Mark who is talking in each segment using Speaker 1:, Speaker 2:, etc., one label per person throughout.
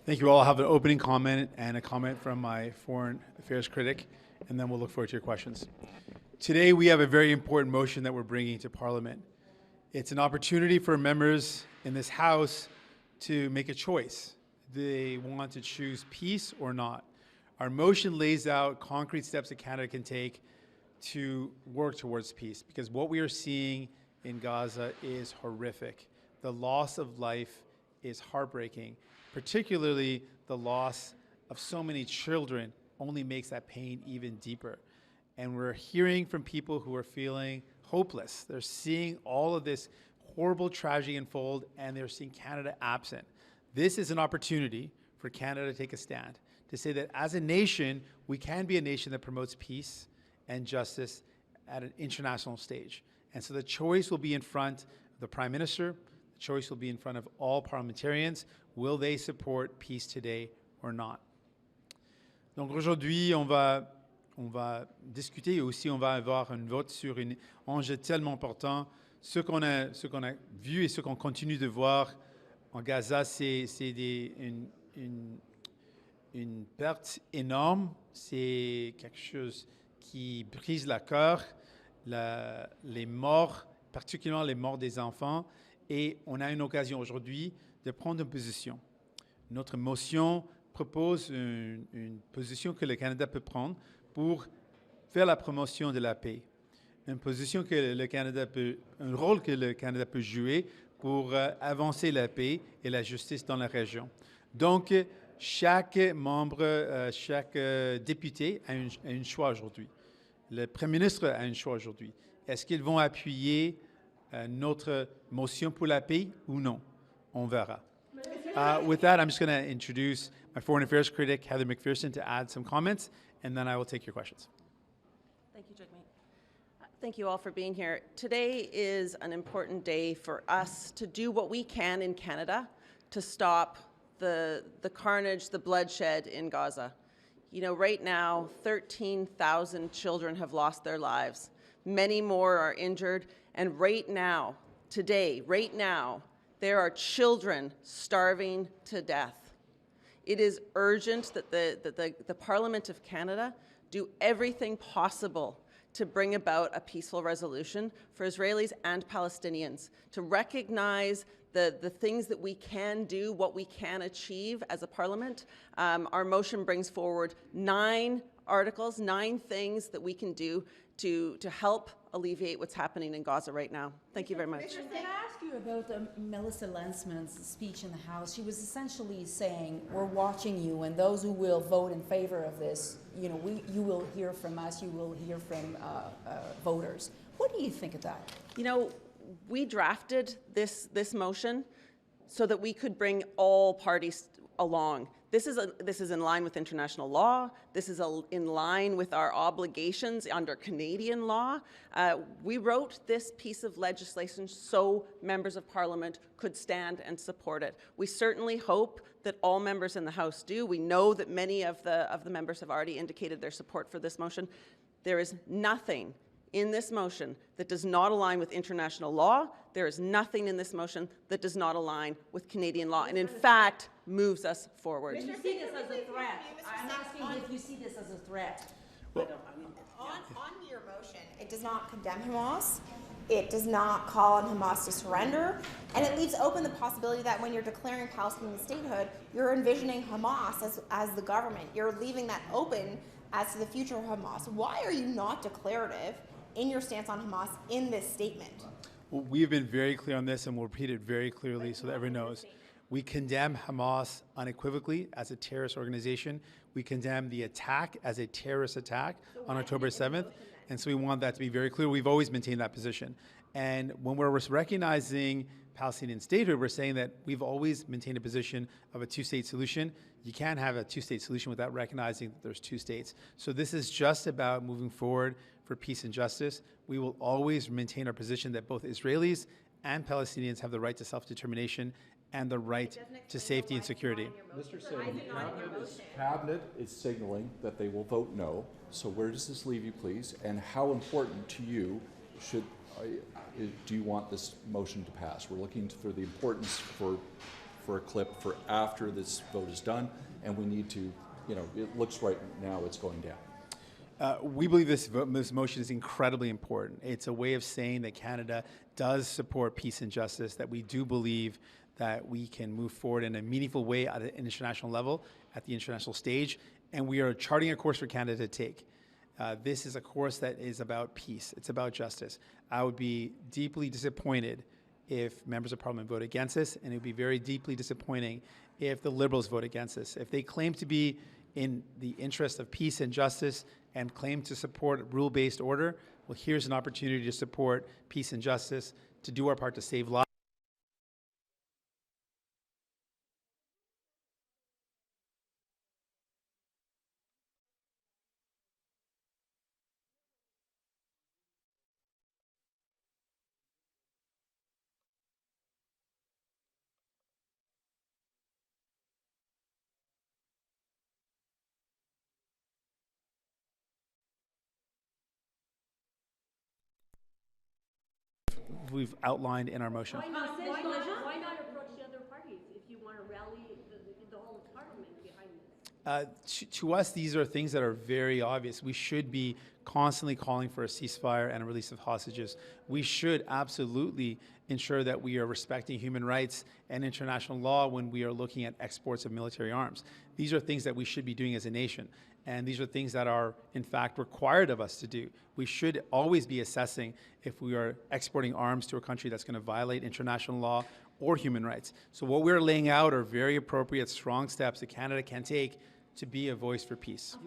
Speaker 1: Thank you all. I'll have an opening comment and a comment from my foreign affairs critic, and then we'll look forward to your questions. Today we have a very important motion that we're bringing to Parliament. It's an opportunity for members in this House to make a choice. They want to choose peace or not. Our motion lays out concrete steps that Canada can take to work towards peace, because what we are seeing in Gaza is horrific. The loss of life is heartbreaking. Particularly the loss of so many children only makes that pain even deeper. And we're hearing from people who are feeling hopeless. They're seeing all of this horrible tragedy unfold, and they're seeing Canada absent. This is an opportunity for Canada to take a stand, to say that as a nation, we can be a nation that promotes peace and justice at an international stage. And so the choice will be in front of the Prime Minister, the choice will be in front of all parliamentarians. Will they support peace today or not? Donc aujourd'hui, on va discuter et aussi on va avoir un vote sur un enjeu tellement important. Ce qu'on a vu et ce qu'on continue de voir en Gaza, c'est une perte énorme. C'est quelque chose qui brise le cœur, les morts, particulièrement les morts des enfants. Et on a une occasion aujourd'hui de prendre une position. Notre motion propose une position que le Canada peut prendre pour faire la promotion de la paix. Une position que le Canada peut, un rôle que le Canada peut jouer pour avancer la paix et la justice dans la région. Donc, chaque membre, chaque député a un choix aujourd'hui. Le Premier ministre a un choix aujourd'hui. Est-ce qu'ils vont appuyer notre motion pour la paix ou non? On verra. With that, I'm just going to introduce my foreign affairs critic, Heather McPherson, to add some comments, and then I will take your questions.
Speaker 2: Thank you, Jagmeet. Thank you all for being here. Today is an important day for us to do what we can in Canada to stop the carnage, the bloodshed in Gaza. You know, right now, 13,000 children have lost their lives. Many more are injured, and right now, today, right now, there are children starving to death. It is urgent that the Parliament of Canada do everything possible to bring about a peaceful resolution for Israelis and Palestinians, to recognize the things that we can do, what we can achieve as a Parliament. Our motion brings forward 9 articles, 9 things that we can do to help alleviate what's happening in Gaza right now. Thank you very much.
Speaker 3: Can I ask you about Melissa Lensman's speech in the House? She was essentially saying, we're watching you, and those who will vote in favor of this, you know, you will hear from us, you will hear from voters. What do you think of that?
Speaker 2: You know, we drafted this motion so that we could bring all parties along. This is in line with international law. This is in line with our obligations under Canadian law. We wrote this piece of legislation so members of Parliament could stand and support it. We certainly hope that all members in the House do. We know that many of the members have already indicated their support for this motion. There is nothing in this motion that does not align with international law. There is nothing in this motion that does not align with Canadian law, and in fact, moves us forward.
Speaker 3: Do you see this as a threat? I'm asking if you see this as a threat.
Speaker 4: On your motion, it does not condemn Hamas. It does not call on Hamas to surrender, and it leaves open the possibility that when you're declaring Palestinian statehood, you're envisioning Hamas as the government. You're leaving that open as to the future of Hamas. Why are you not declarative in your stance on Hamas in this statement?
Speaker 1: Well, we've been very clear on this, and we'll repeat it very clearly so that everyone knows. We condemn Hamas unequivocally as a terrorist organization. We condemn the attack as a terrorist attack on October 7th, and so we want that to be very clear. We've always maintained that position. And when we're recognizing Palestinian statehood, we're saying that we've always maintained a position of a two-state solution. You can't have a two-state solution without recognizing that there's 2 states. So this is just about moving forward for peace and justice. We will always maintain our position that both Israelis and Palestinians have the right to self-determination and the right to safety and security.
Speaker 5: Mr. Singh, Cabinet is signaling that they will vote no. So where does this leave you, please? And how important to you do you want this motion to pass? We're looking for the importance for for a clip for after this vote is done, and we need to, it looks right now it's going down.
Speaker 1: We believe this motion is incredibly important. It's a way of saying that Canada does support peace and justice, that we do believe that we can move forward in a meaningful way at an international level, at the international stage, and we are charting a course for Canada to take. This is a course that is about peace. It's about justice. I would be deeply disappointed if members of Parliament vote against this, and it would be very deeply disappointing if the Liberals vote against this. If they claim to be in the interest of peace and justice and claim to support rule-based order, well, here's an opportunity to support peace and justice, to do our part to save lives. We've outlined in our motion.
Speaker 6: Why not approach the other parties if you want to rally the whole parliament behind this?
Speaker 1: To us, these are things that are very obvious. We should be constantly calling for a ceasefire and a release of hostages. We should absolutely ensure that we are respecting human rights and international law when we are looking at exports of military arms. These are things that we should be doing as a nation. And these are things that are, in fact, required of us to do. We should always be assessing if we are exporting arms to a country that's going to violate international law or human rights. So what we're laying out are very appropriate, strong steps that Canada can take to be a voice for peace.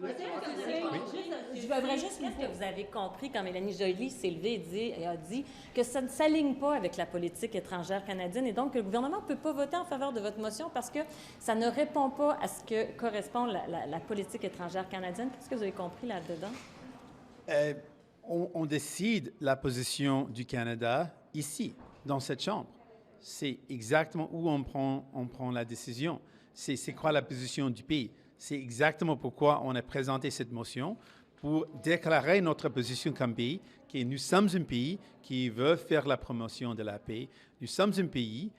Speaker 3: Je voudrais juste
Speaker 6: Qu'est-ce que vous avez compris quand Mélanie Joly s'est levée et a dit que ça ne s'aligne pas avec la politique étrangère canadienne et donc que le gouvernement ne peut pas voter en faveur de votre motion parce que ça ne répond pas à ce que correspond la politique étrangère canadienne. Qu'est-ce que vous avez compris là-dedans?
Speaker 1: On décide la position du Canada ici, dans cette Chambre. C'est exactement où on prend la décision. C'est quoi la position du pays. C'est exactement pourquoi on a présenté cette motion, pour déclarer notre position comme pays, que nous sommes un pays qui veut faire la promotion de la paix. Nous sommes un pays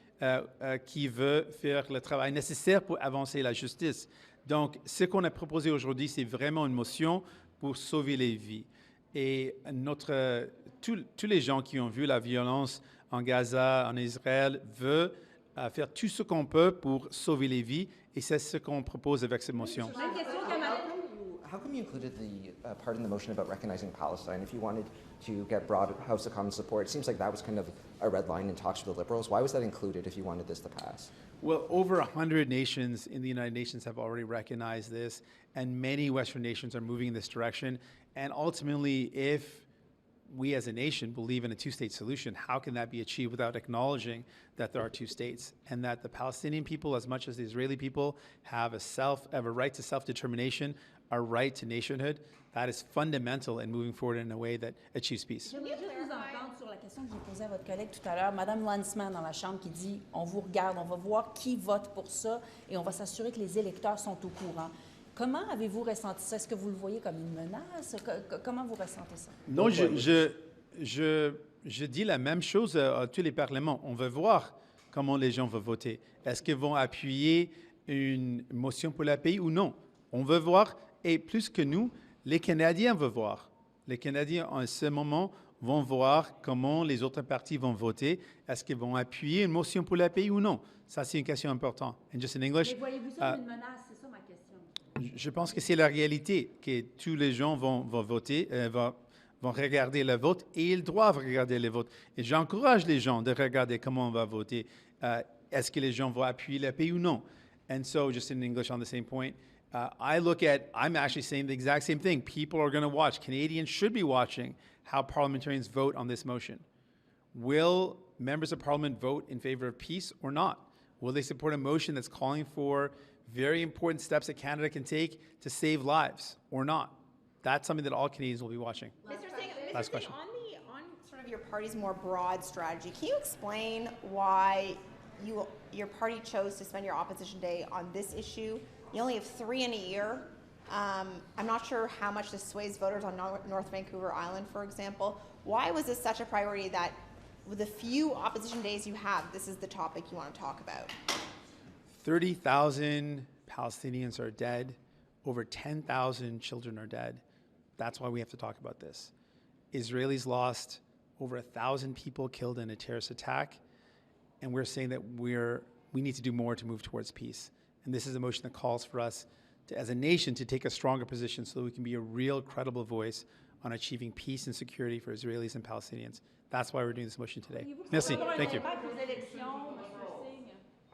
Speaker 1: qui veut faire le travail nécessaire pour avancer la justice. Donc, ce qu'on a proposé aujourd'hui, c'est vraiment une motion pour sauver les vies. Et tous les gens qui ont vu la violence en Gaza, en Israël, veulent faire tout ce qu'on peut pour sauver les vies. Et c'est ce qu'on propose avec cette motion.
Speaker 7: How come you included the part in the motion about recognizing Palestine? If you wanted to get broad House of Commons support, it seems like that was kind of a red line in talks with the Liberals. Why was that included if you wanted this to pass?
Speaker 1: Well, over 100 nations in the United Nations have already recognized this, and many Western nations are moving in this direction. And ultimately, if we as a nation believe in a two-state solution, how can that be achieved without acknowledging that there are two states and that the Palestinian people, as much as the Israeli people, have a right to self-determination, a right to nationhood? That is fundamental in moving forward in a way that achieves peace.
Speaker 3: J'aimerais juste vous entendre sur la question que j'ai posée à votre collègue tout à l'heure, Madame Landsman dans la Chambre qui dit « On vous regarde, on va voir qui vote pour ça et on va s'assurer que les électeurs sont au courant ». Comment avez-vous ressenti ça? Est-ce que vous le voyez comme une menace? Comment vous ressentez ça?
Speaker 1: Non, je dis la même chose à tous les parlements. On veut voir comment les gens vont voter. Est-ce qu'ils vont appuyer une motion pour la paix ou non? On veut voir, et plus que nous, les Canadiens veulent voir. Les Canadiens, en ce moment, vont voir comment les autres partis vont voter. Est-ce qu'ils vont appuyer une motion pour la paix ou non? Ça, c'est une question importante. And just in English,
Speaker 3: Mais voyez-vous ça comme une menace? C'est ça ma question.
Speaker 1: je pense que c'est la réalité, que tous les gens vont voter, vont regarder le vote, et ils doivent regarder le vote. Et j'encourage les gens de regarder comment on va voter. Est-ce que les gens vont appuyer la paix ou non? And so, just in English on the same point, I'm actually saying the exact same thing. People are going to watch. Canadians should be watching how parliamentarians vote on this motion. Will members of parliament vote in favor of peace or not? Will they support a motion that's calling for very important steps that Canada can take to save lives or not? That's something that all Canadians will be watching.
Speaker 4: Mr. Singh,
Speaker 1: Last question.
Speaker 4: on sort of your party's more broad strategy, can you explain why your party chose to spend your opposition day on this issue? You only have 3 in a year. I'm not sure how much this sways voters on North Vancouver Island, for example. Why was this such a priority that with the few opposition days you have, this is the topic you want to talk about?
Speaker 1: 30,000 Palestinians are dead. Over 10,000 children are dead. That's why we have to talk about this. Israelis lost over 1,000 people killed in a terrorist attack, and we're saying that we need to do more to move towards peace. And this is a motion that calls for us to, as a nation, to take a stronger position so that we can be a real, credible voice on achieving peace and security for Israelis and Palestinians. That's why we're doing this motion today. Merci. Thank you.